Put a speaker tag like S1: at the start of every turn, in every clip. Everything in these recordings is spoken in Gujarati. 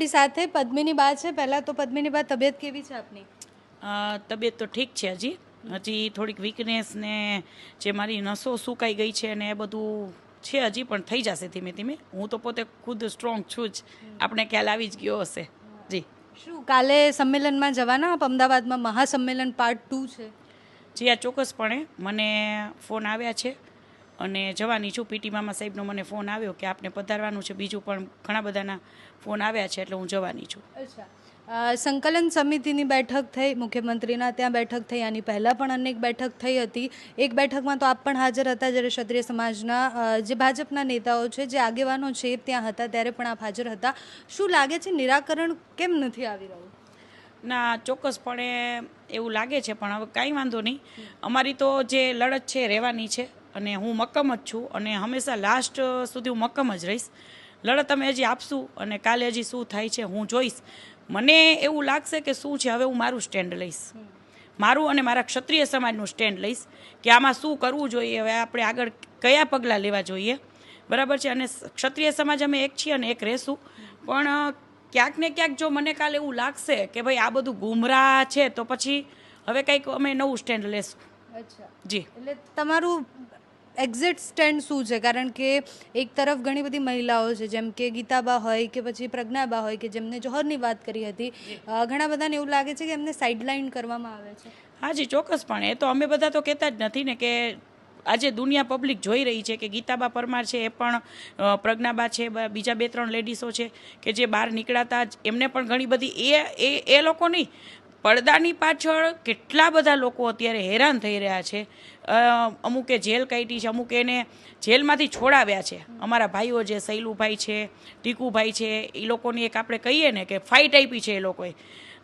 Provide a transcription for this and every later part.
S1: આપણી સાથે પદ્મિની બા છે. પહેલાં તો પદ્મિની બા, તબિયત કેવી છે આપની?
S2: તબિયત તો ઠીક છે. હજી થોડીક વીકનેસ ને જે મારી નસો સુકાઈ ગઈ છે ને એ બધું છે હજી, પણ થઈ જશે ધીમે ધીમે. હું તો પોતે ખુદ સ્ટ્રોંગ છું જ, આપણે ખ્યાલ આવી જ ગયો હશે. જી
S1: શું કાલે સંમેલનમાં જવાના આપ? અમદાવાદમાં મહાસંમેલન પાર્ટ 2 છે.
S2: જી આ ચોક્કસપણે મને ફોન આવ્યા છે અને જવાની છું. પીટી મામા સાહેબનો મને ફોન આવ્યો કે આપને પધારવાનું છે. બીજું પણ ઘણા બધાના ફોન આવ્યા છે, એટલે હું જવાની છું.
S1: અચ્છા, સંકલન સમિતિની બેઠક થઈ, મુખ્યમંત્રીના ત્યાં બેઠક થઈ, આની પહેલાં પણ અનેક બેઠક થઈ હતી. એક બેઠકમાં તો આપ પણ હાજર હતા, જ્યારે ક્ષત્રિય સમાજના જે ભાજપના નેતાઓ છે, જે આગેવાનો છે, એ ત્યાં હતા, ત્યારે પણ આપ હાજર હતા. શું લાગે છે, નિરાકરણ કેમ નથી આવી રહ્યું?
S2: ના, ચોક્કસપણે એવું લાગે છે, પણ હવે કાંઈ વાંધો નહીં. અમારી તો જે લડત છે રહેવાની છે, અને હું મક્કમ જ છું, અને હંમેશા લાસ્ટ સુધી હું મક્કમ જ રહીશ. લડત અમે હજી આપશું, અને કાલે હજી શું થાય છે હું જોઈશ. મને એવું લાગશે કે શું છે, હવે હું મારું સ્ટેન્ડ લઈશ, મારું અને મારા ક્ષત્રિય સમાજનું સ્ટેન્ડ લઈશ કે આમાં શું કરવું જોઈએ, હવે આપણે આગળ કયા પગલાં લેવા જોઈએ. બરાબર છે. અને ક્ષત્રિય સમાજ અમે એક છીએ અને એક રહેશું. પણ ક્યાંક ને ક્યાંક જો મને કાલે એવું લાગશે કે ભાઈ આ બધું ગુમરાહ છે, તો પછી હવે કંઈક અમે નવું સ્ટેન્ડ લેશું.
S1: અચ્છા
S2: જી,
S1: એટલે તમારું એક્ઝેક્ટ સ્ટેન્ડ શું છે? કારણ કે એક તરફ ઘણી બધી મહિલાઓ છે, જેમ કે ગીતાબા હોય કે પછી પ્રજ્ઞાબા હોય, કે જેમને જોહરની વાત કરી હતી. ઘણા બધાને એવું લાગે છે કે એમને સાઇડલાઇન કરવામાં આવે છે.
S2: હાજી, ચોક્કસપણે. એ તો અમે બધા તો કહેતા જ નથી ને કે આજે દુનિયા પબ્લિક જોઈ રહી છે કે ગીતાબા પરમાર છે, એ પણ પ્રજ્ઞાબા છે, બીજા 2-3 લેડીસો છે કે જે બહાર નીકળાતા જ એમને પણ ઘણી બધી એ લોકો નહીં, પડદાની પાછળ કેટલા બધા લોકો અત્યારે હેરાન થઈ રહ્યા છે. અમુકે જેલ કાઢી છે, અમુક એને જેલમાંથી છોડાવ્યા છે. અમારા ભાઈઓ જે સૈલુભાઈ છે, ટીકુભાઈ છે, એ લોકોની એક આપણે કહીએ ને કે ફાઇટ આપી છે એ લોકોએ.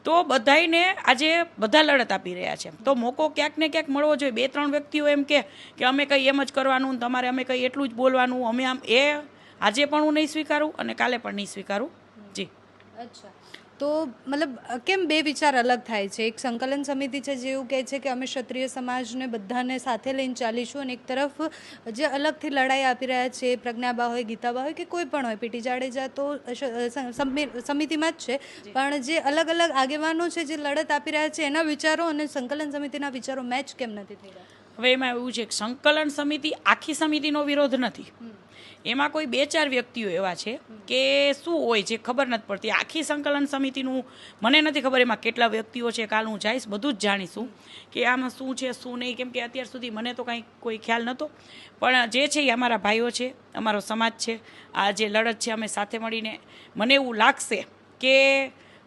S2: તો બધાને આજે બધા લડત આપી રહ્યા છે. તો મોકો ક્યાંક ને ક્યાંક મળવો જોઈએ. 2-3 વ્યક્તિઓ એમ કે અમે કંઈ એમ જ કરવાનું, તમારે અમે કંઈ એટલું જ બોલવાનું, અમે આમ, એ આજે પણ હું નહીં સ્વીકારું અને કાલે પણ નહીં સ્વીકારું. જી.
S1: અચ્છા, તો મતલબ કેમ બે વિચાર અલગ થાય છે? એક સંકલન સમિતિ છે જે એવું કહે છે કે અમે ક્ષત્રિય સમાજને બધાને સાથે લઈને ચાલીશું, અને એક તરફ જે અલગથી લડાઈ આપી રહ્યા છે, પ્રજ્ઞાબા હોય, ગીતાબા હોય કે કોઈ પણ હોય, પીટી જાડેજા તો સમિતિમાં જ છે, પણ જે અલગ અલગ આગેવાનો છે જે લડત આપી રહ્યા છે, એના વિચારો અને સંકલન સમિતિના વિચારો મેચ કેમ નથી થઈ રહ્યા?
S2: હવે એમાં એવું છે કે સંકલન સમિતિ આખી સમિતિનો વિરોધ નથી. એમાં કોઈ 2-4 વ્યક્તિઓ એવા છે કે શું હોય છે ખબર નથી પડતી. આખી સંકલન સમિતિનું મને નથી ખબર એમાં કેટલા વ્યક્તિઓ છે. કાલ હું જઈશ, બધું જ જાણીશું કે આમાં શું છે શું નહીં, કેમ કે અત્યાર સુધી મને તો કાંઈ કોઈ ખ્યાલ નહોતો. પણ જે છે એ અમારા ભાઈઓ છે, અમારો સમાજ છે. આ જે લડત છે અમે સાથે મળીને, મને એવું લાગશે કે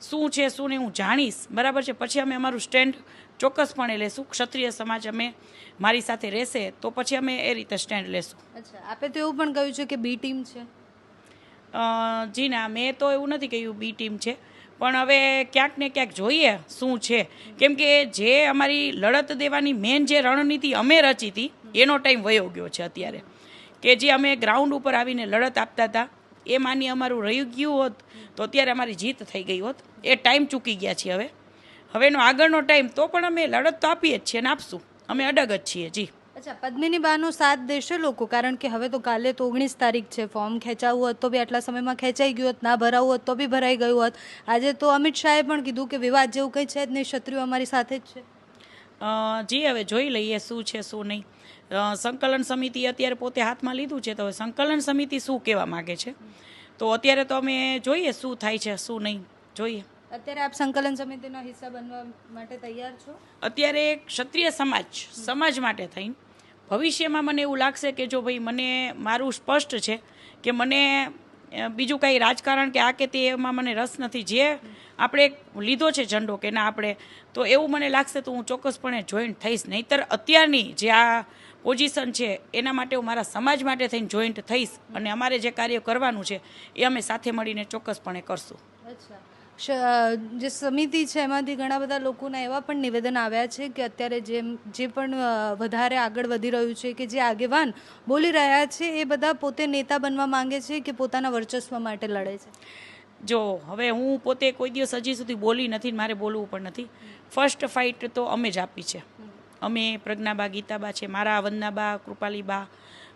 S2: શું છે શું નહીં હું જાણીશ. બરાબર છે. પછી અમે અમારું સ્ટેન્ડ ચોક્કસપણે લેશું. ક્ષત્રિય સમાજ અમે મારી સાથે રહેશે તો પછી અમે એ રીતે સ્ટેન્ડ લેશું.
S1: અચ્છા, આપે તો એવું પણ કહ્યું છે કે બી ટીમ છે.
S2: જી ના, મેં તો એવું નથી કહ્યું બી ટીમ છે, પણ હવે ક્યાંક ને ક્યાંક જોઈએ શું છે. કેમ કે જે અમારી લડત દેવાની મેન જે રણનીતિ અમે રચી હતી, એનો ટાઈમ વયો ગયો છે અત્યારે. કે જે અમે ગ્રાઉન્ડ ઉપર આવીને લડત આપતા હતા, એ માની અમારું રહી ગયું હોત તો અત્યારે અમારી જીત થઈ ગઈ હોત. એ ટાઈમ ચૂકી ગયા છીએ. હવેનો આગળનો ટાઈમ તો પણ અમે લડત તો આપીએ જ છીએ અને આપશું. અમે અડગ જ છીએ. જી.
S1: અચ્છા, પદ્મિની બાનો સાથ દેશે લોકો? કારણ કે હવે તો કાલે તો 19 તારીખ છે. ફોર્મ ખેંચાવવું હોત તો બી આટલા સમયમાં ખેંચાઈ ગયું હોત, ના ભરાવું હોત તો બી ભરાઈ ગયું હોત. આજે તો અમિત શાહે પણ કીધું કે વિવાદ જેવું કંઈ છે જ નહીં, ક્ષત્રિયો અમારી સાથે જ છે.
S2: જી, હવે જોઈ લઈએ શું છે શું નહીં. સંકલન સમિતિ અત્યારે પોતે હાથમાં લીધું છે, તો હવે સંકલન સમિતિ શું કહેવા માગે છે, તો અત્યારે તો અમે જોઈએ શું થાય છે શું નહીં. જોઈએ.
S1: અત્યારે આપ સંકલન સમિતિનો હિસ્સા બનવા માટે તૈયાર છો?
S2: અત્યારે ક્ષત્રિય સમાજ માટે થઈને ભવિષ્યમાં મને એવું લાગશે કે જો ભાઈ મને મારું સ્પષ્ટ છે કે મને બીજું કાંઈ રાજકારણ કે આ કે તે એમાં મને રસ નથી. જે આપણે લીધો છે ઝંડો કે ના આપણે, તો એવું મને લાગશે તો હું ચોક્કસપણે જોઈન્ટ થઈશ. નહીંતર અત્યારની જે આ પોઝિશન છે એના માટે હું મારા સમાજ માટે થઈને જોઈન્ટ થઈશ, અને અમારે જે કાર્ય કરવાનું છે એ અમે સાથે મળીને ચોક્કસપણે કરશું.
S1: અચ્છા, જે સમિતિ છે એમાંથી ઘણા બધા લોકોના એવા પણ નિવેદન આવ્યા છે કે અત્યારે જે પણ વધારે આગળ વધી રહ્યું છે, કે જે આગેવાન બોલી રહ્યા છે, એ બધા પોતે નેતા બનવા માંગે છે કે પોતાના વર્ચસ્વ માટે લડે છે.
S2: જો હવે હું પોતે કોઈ દિવસ હજી સુધી બોલી નથી, મારે બોલવું પણ નથી. ફર્સ્ટ ફાઇટ તો અમે જ આપી છે. અમે પ્રજ્ઞાબા, ગીતાબા છે, મારા વંદનાબા, કૃપાલીબા,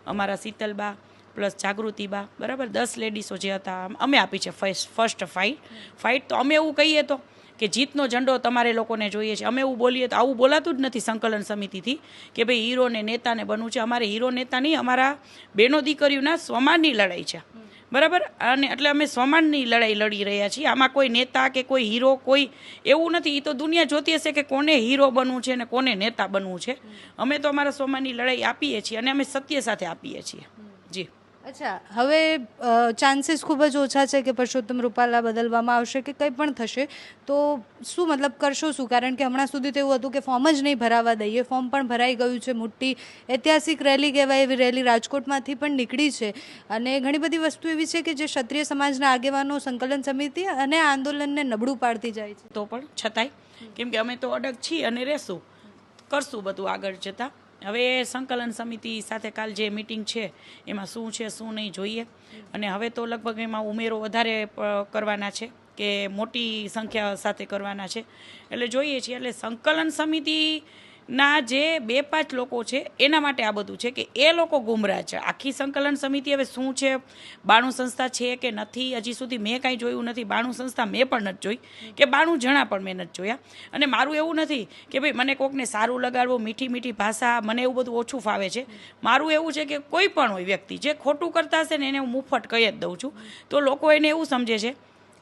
S2: અમારા શીતલબા, પ્લસ જાગૃતિબા, બરાબર 10 લેડીસો જે હતા અમે આપી છે ફર્સ્ટ ફાઇટ. તો અમે એવું કહીએ તો કે જીતનો ઝંડો તમારે લોકોને જોઈએ છે. અમે એવું બોલીએ તો આવું બોલાતું જ નથી સંકલન સમિતિથી કે ભાઈ હીરોને નેતાને બનવું છે. અમારે હીરો નેતા નહીં, અમારા બહેનો દીકરીઓના સ્વમાનની લડાઈ છે, બરાબર. અને એટલે અમે સ્વમાનની લડાઈ લડી રહ્યા છીએ. આમાં કોઈ નેતા કે કોઈ હીરો કોઈ એવું નથી. એ તો દુનિયા જોતી હશે કે કોને હીરો બનવું છે અને કોને નેતા બનવું છે. અમે તો અમારા સ્વમાનની લડાઈ આપીએ છીએ અને અમે સત્ય સાથે આપીએ છીએ. જી.
S1: અચ્છા, હવે ચાન્સીસ ખૂબ જ ઓછા છે કે પરસોત્તમ રૂપાલા બદલવામાં આવશે કે કંઈ પણ થશે, તો શું મતલબ કરશો શું? કારણ કે હમણાં સુધી તો એવું હતું કે ફોર્મ જ નહીં ભરાવા દઈએ. ફોર્મ પણ ભરાઈ ગયું છે. મોટી ઐતિહાસિક રેલી કહેવાય એવી રેલી રાજકોટમાંથી પણ નીકળી છે. અને ઘણી બધી વસ્તુ એવી છે કે જે ક્ષત્રિય સમાજના આગેવાનો, સંકલન સમિતિ અને આંદોલનને નબળું પાડતી જાય છે.
S2: તો પણ છતાંય કેમ કે અમે તો અડગ છીએ અને રહેશું, કરશું બધું આગળ જતાં. હવે સંકલન સમિતિ સાથે કાલ જે મિટિંગ છે એમાં શું છે શું નહીં જોઈએ. અને હવે તો લગભગ એમાં ઉમેરો વધારે કરવાના છે કે મોટી સંખ્યા સાથે કરવાના છે, એટલે જોઈએ છીએ. એટલે સંકલન સમિતિના જે 2-5 લોકો છે એના માટે આ બધું છે કે એ લોકો ગુમરાહ છે. આખી સંકલન સમિતિ હવે શું છે, બાણું સંસ્થા છે કે નથી, હજી સુધી મેં કાંઈ જોયું નથી. બાણું સંસ્થા મેં પણ નથી જોઈ કે 92 જણા પણ મેં નથી જોયા. અને મારું એવું નથી કે ભાઈ મને કોકને સારું લગાડવું, મીઠી મીઠી ભાષા, મને એવું બધું ઓછું ફાવે છે. મારું એવું છે કે કોઈ પણ હોય વ્યક્તિ જે ખોટું કરતા હશે ને એને હું મુફત કહી જ દઉં છું. તો લોકો એને એવું સમજે છે,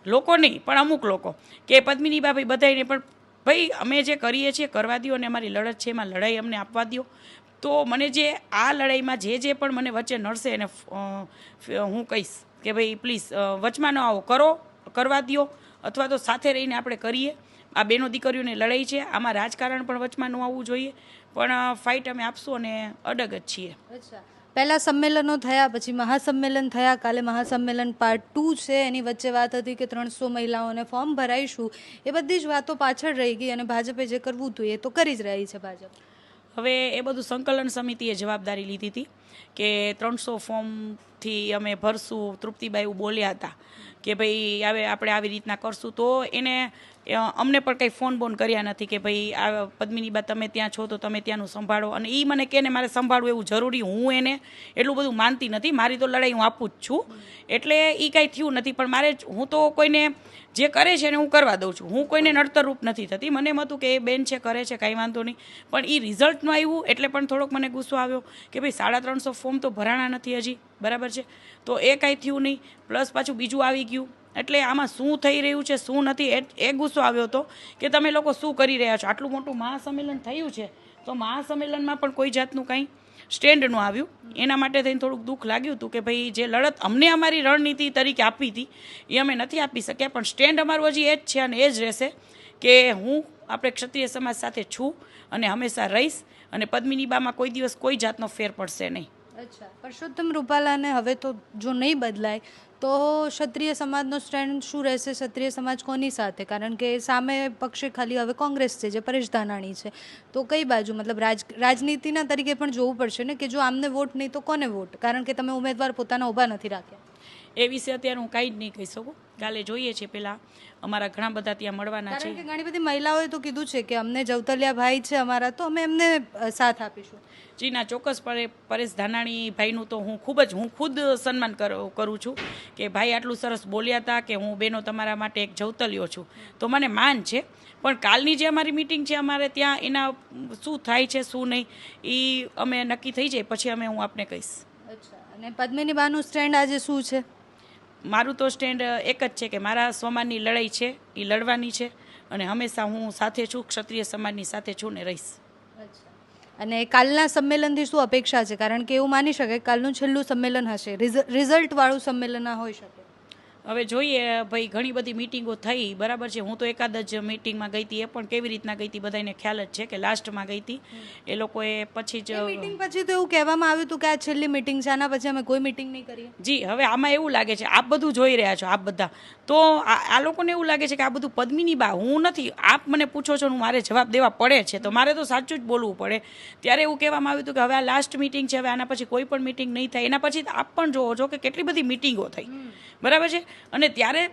S2: લોકો નહીં પણ અમુક લોકો, કે પદ્મિની ભાભી બધાને પણ ભાઈ અમે જે કરીએ છીએ કરવા દો અને અમારી લડત છે એમાં લડાઈ અમને આપવા દો. તો મને જે આ લડાઈમાં જે પણ મને વચ્ચે નડશે એને હું કહીશ કે ભાઈ પ્લીઝ વચમાં ન આવો, કરવા દો, અથવા તો સાથે રહીને આપણે કરીએ. આ બેનો દીકરીઓની લડાઈ છે, આમાં રાજકારણ પણ વચમાં ન આવવું જોઈએ. પણ ફાઇટ અમે આપશું અને અડગ જ છીએ.
S1: અચ્છા, પહેલાં સંમેલનો થયા, પછી મહાસંમેલન થયા, કાલે મહાસંમેલન પાર્ટ 2 છે. એની વચ્ચે વાત હતી કે 300 મહિલાઓને ફોર્મ ભરાઈશું. એ બધી જ વાતો પાછળ રહી ગઈ અને ભાજપે જે કરવું હતું એ તો કરી જ રહી છે ભાજપ.
S2: હવે એ બધું સંકલન સમિતિએ જવાબદારી લીધી હતી કે 300 ફોર્મથી અમે ભરશું. તૃપ્તિબાઈ એવું બોલ્યા હતા કે ભાઈ હવે આપણે આવી રીતના કરશું. તો એને અમને પણ કંઈ ફોન કર્યા નથી કે ભાઈ આ પદ્મિનીબા તમે ત્યાં છો તો તમે ત્યાંનું સંભાળો. અને એ મને કહે ને મારે સંભાળવું એવું જરૂરી, હું એને એટલું બધું માનતી નથી. મારી તો લડાઈ હું આપું જ છું, એટલે એ કાંઈ થયું નથી. પણ મારે હું તો કોઈને જે કરે છે એને હું કરવા દઉં છું. હું કોઈને નડતરરૂપ નથી થતી. મને એમ હતું કે એ બેન છે, કરે છે, કાંઈ વાંધો નહીં. પણ એ રિઝલ્ટનું આવ્યું એટલે પણ થોડોક મને ગુસ્સો આવ્યો કે ભાઈ 350 ફોર્મ તો ભરાણા નથી હજી, બરાબર છે. તો એ કાંઈ થયું નહીં. પ્લસ પાછું બીજું આવી ગયું. એટલે આમાં શું થઈ રહ્યું છે શું નથી એ ગુસ્સો આવ્યો હતો કે તમે લોકો શું કરી રહ્યા છો. આટલું મોટું મહાસંમેલન થયું છે તો મહાસંમેલનમાં પણ કોઈ જાતનું કાંઈ સ્ટેન્ડ ન આવ્યું. એના માટે થઈને થોડુંક દુઃખ લાગ્યું હતું કે ભાઈ જે લડત અમને અમારી રણનીતિ તરીકે આપી હતી એ અમે નથી આપી શક્યા. પણ સ્ટેન્ડ અમારું હજી એ જ છે અને એ જ રહેશે કે હું આપણે ક્ષત્રિય સમાજ સાથે છું અને હંમેશા રહીશ. અને પદ્મિનીબામાં કોઈ દિવસ કોઈ જાતનો ફેર પડશે નહીં.
S1: અચ્છા, પરસોત્તમ રૂપાલાને હવે તો જો નહીં બદલાય તો ક્ષત્રિય સમાજનો સ્ટેન્ડ શું રહેશે? ક્ષત્રિય સમાજ કોની સાથે? કારણ કે સામે પક્ષે ખાલી હવે કોંગ્રેસ છે જે પરેશ ધાનાણી છે. તો કઈ બાજુ મતલબ રાજનીતિના તરીકે પણ જોવું પડશે ને કે જો આમને વોટ નહીં તો કોને વોટ? કારણ કે તમે ઉમેદવાર પોતાના ઊભા નથી રાખ્યા.
S2: એ વિશે અત્યારે હું કાંઈ જ નહીં કહી શકું. કાલે જોઈએ છે. પહેલાં અમારા ઘણા બધા ત્યાં મળવાના છે.
S1: કારણ કે ઘણી બધી મહિલાઓએ તો કીધું છે કે અમને જવતલિયા ભાઈ છે અમારા, તો અમે એમને સાથ આપીશું.
S2: જી ના, ચોક્કસપણે પરેશ ધાનાણી ભાઈનું તો હું ખુદ સન્માન કરું છું કે ભાઈ આટલું સરસ બોલ્યા હતા કે હું બેનો તમારા માટે એક જવતલિયો છું, તો મને માન છે. પણ કાલની જે અમારી મિટિંગ છે અમારે ત્યાં એના શું થાય છે શું નહીં એ અમે નક્કી થઈ જાય પછી હું આપને કહીશ.
S1: અચ્છા, અને પદ્મિનીબાનું સ્ટેન્ડ આજે શું છે?
S2: મારું તો સ્ટેન્ડ એક જ છે કે મારા સ્વમાનની લડાઈ છે એ લડવાની છે અને હંમેશા હું સાથે છું, ક્ષત્રિય સમાજની સાથે છું ને રહીશ.
S1: અને કાલના સંમેલનથી શું અપેક્ષા છે? કારણ કે એવું માની શકાય કાલનું છેલ્લું સંમેલન હશે, રિઝલ્ટવાળું સંમેલન હોઈ શકે.
S2: હવે જોઈએ ભાઈ, ઘણી બધી મિટિંગો થઈ, બરાબર છે. હું તો એકાદ જ મિટિંગમાં ગઈ હતી, એ પણ કેવી રીતના ગઈ હતી બધાને ખ્યાલ જ છે કે લાસ્ટમાં ગઈ હતી. એ લોકોએ પછી જ
S1: મિટિંગ પછી તો એવું કહેવામાં આવ્યું હતું કે આ છેલ્લી મિટિંગ છે, આના પછી અમે કોઈ મિટિંગ નહીં કરીએ.
S2: જી, હવે આમાં એવું લાગે છે, આપ બધું જોઈ રહ્યા છો, આપ બધા, તો આ લોકોને એવું લાગે છે કે આ બધું પદ્મિનીબા, હું નથી. આપ મને પૂછો છો, મારે જવાબ દેવા પડે છે, તો મારે તો સાચું જ બોલવું પડે. ત્યારે એવું કહેવામાં આવ્યું હતું કે હવે આ લાસ્ટ મિટિંગ છે, હવે આના પછી કોઈ પણ મિટિંગ નહીં થાય. એના પછી આપ પણ જોવો છો કે કેટલી બધી મિટિંગો થઈ, બરાબર છે. અને ત્યારે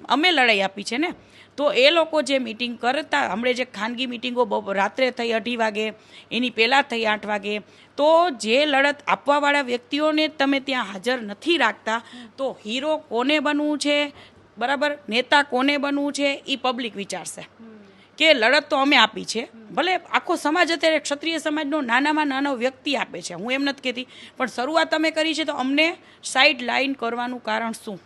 S2: અમે લડાઈ આપી છે ને. તો એ લોકો જે મિટિંગ કરતા, હમણાં જે ખાનગી મિટિંગો રાત્રે થઈ 8 વાગે, એની પહેલાં થઈ 8 વાગે, તો જે લડત આપવાવાળા વ્યક્તિઓને તમે ત્યાં હાજર નથી રાખતા, તો હીરો કોને બનવું છે, બરાબર, નેતા કોને બનવું છે, એ પબ્લિક વિચારશે કે લડત તો અમે આપી છે. ભલે આખો સમાજ અત્યારે ક્ષત્રિય સમાજનો નાનામાં નાનો વ્યક્તિ આપે છે, હું એમ નથી કહેતી, પણ શરૂઆત અમે કરી છે, તો અમને સાઈડ લાઈન કરવાનું કારણ શું?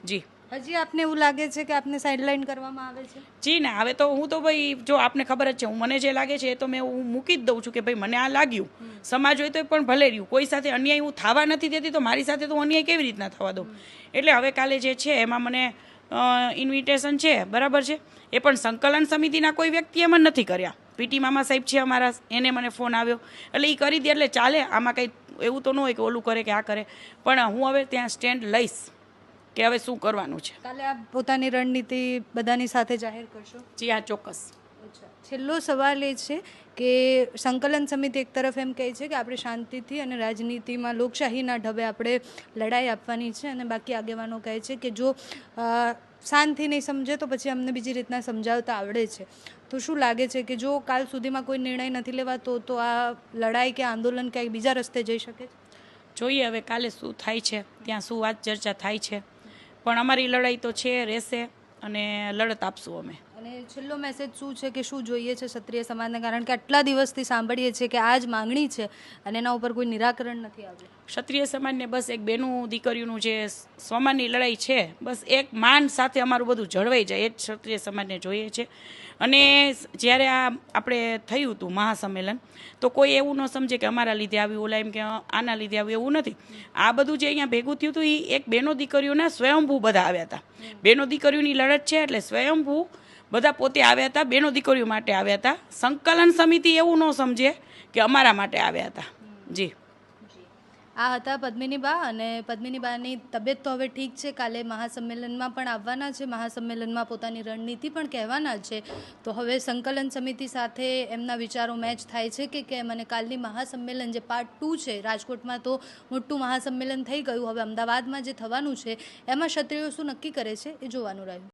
S2: જી,
S1: હજી આપને એવું લાગે છે કે આપને સાઇડલાઇન કરવામાં આવે છે?
S2: જી ને, હવે તો હું તો ભાઈ, જો આપને ખબર જ છે, મને જે લાગે છે એ તો હું મૂકી જ દઉં છું કે ભાઈ મને આ લાગ્યું, સમાજ હોય તો પણ ભલે રહ્યું, કોઈ સાથે અન્યાય હું થવા નથી દેતી, તો મારી સાથે તો અન્યાય કેવી રીતના થવા દઉં? એટલે હવે કાલે જે છે એમાં મને ઇન્વિટેશન છે, બરાબર છે, એ પણ સંકલન સમિતિના કોઈ વ્યક્તિએ મને નથી કર્યા. પીટી મામા સાહેબ છે અમારા, એને મને ફોન આવ્યો, એટલે એ કરી દે એટલે ચાલે. આમાં કંઈ એવું તો ન હોય કે ઓલું કરે કે આ કરે, પણ હું હવે ત્યાં સ્ટેન્ડ લઈશ કે હવે શું કરવાનું છે.
S1: કાલે આપ પોતાની રણનીતિ બધાની સાથે જાહેર કરશો?
S2: જી હા, ચોક્કસ.
S1: છેલ્લો સવાલ એ છે કે સંકલન સમિતિ એક તરફ એમ કહે છે કે આપણે શાંતિથી અને રાજનીતિમાં લોકશાહીના ઢબે આપણે લડાઈ આપવાની છે, અને બાકી આગેવાનો કહે છે કે જો શાંતિ નહીં સમજે તો પછી અમને બીજી રીતના સમજાવતા આવડે છે. તો શું લાગે છે કે જો કાલ સુધીમાં કોઈ નિર્ણય નથી લેવાતો તો આ લડાઈ કે આંદોલન ક્યાંક બીજા રસ્તે જઈ શકે છે?
S2: જોઈએ હવે કાલે શું થાય છે, ત્યાં શું વાત ચર્ચા થાય છે, પણ અમારી લડાઈ તો છે, રહેશે, અને લડત આપશું અમે.
S1: અને છેલ્લો મેસેજ શું છે કે શું જોઈએ છે ક્ષત્રિય સમાજને? કારણ કે આટલા દિવસથી સાંભળીએ છીએ કે આ જ માંગણી છે અને એના ઉપર કોઈ નિરાકરણ નથી આવ્યું.
S2: ક્ષત્રિય સમાજને બસ એક બેનું દીકરીઓનું જે સ્વમાનની લડાઈ છે, બસ એક માન સાથે અમારું બધું જળવાઈ જાય, એ જ ક્ષત્રિય સમાજને જોઈએ છે. અને જ્યારે આ આપણે થયું હતું મહાસંમેલન, તો કોઈ એવું ન સમજે કે અમારા લીધે આવ્યું, ઓલા એમ કે આના લીધે આવ્યું, એવું નથી. આ બધું જે અહીંયા ભેગું થયું હતું, એ એક બેનો દીકરીઓના સ્વયંભૂ બધા આવ્યા હતા. બેનો દીકરીઓની લડત છે એટલે સ્વયંભૂ બધા પોતે આવ્યા હતા, બેનો દીકરીઓ માટે આવ્યા હતા. સંકલન સમિતિ એવું ન સમજે કે અમારા માટે આવ્યા હતા. જી,
S1: આ હતા પદ્મિનીબા, અને પદ્મિનીબાની તબિયત તો હવે ઠીક છે. કાલે મહાસંમેલનમાં પણ આવવાના છે, મહાસંમેલનમાં પોતાની રણનીતિ પણ કહેવાના છે. તો હવે સંકલન સમિતિ સાથે એમના વિચારો મેચ થાય છે કે કેમ? અને કાલની મહાસંમેલન જે પાર્ટ 2 છે, રાજકોટમાં તો મોટું મહાસંમેલન થઈ ગયું, હવે અમદાવાદમાં જે થવાનું છે એમાં ક્ષત્રિયો શું નક્કી કરે છે એ જોવાનું રહ્યું.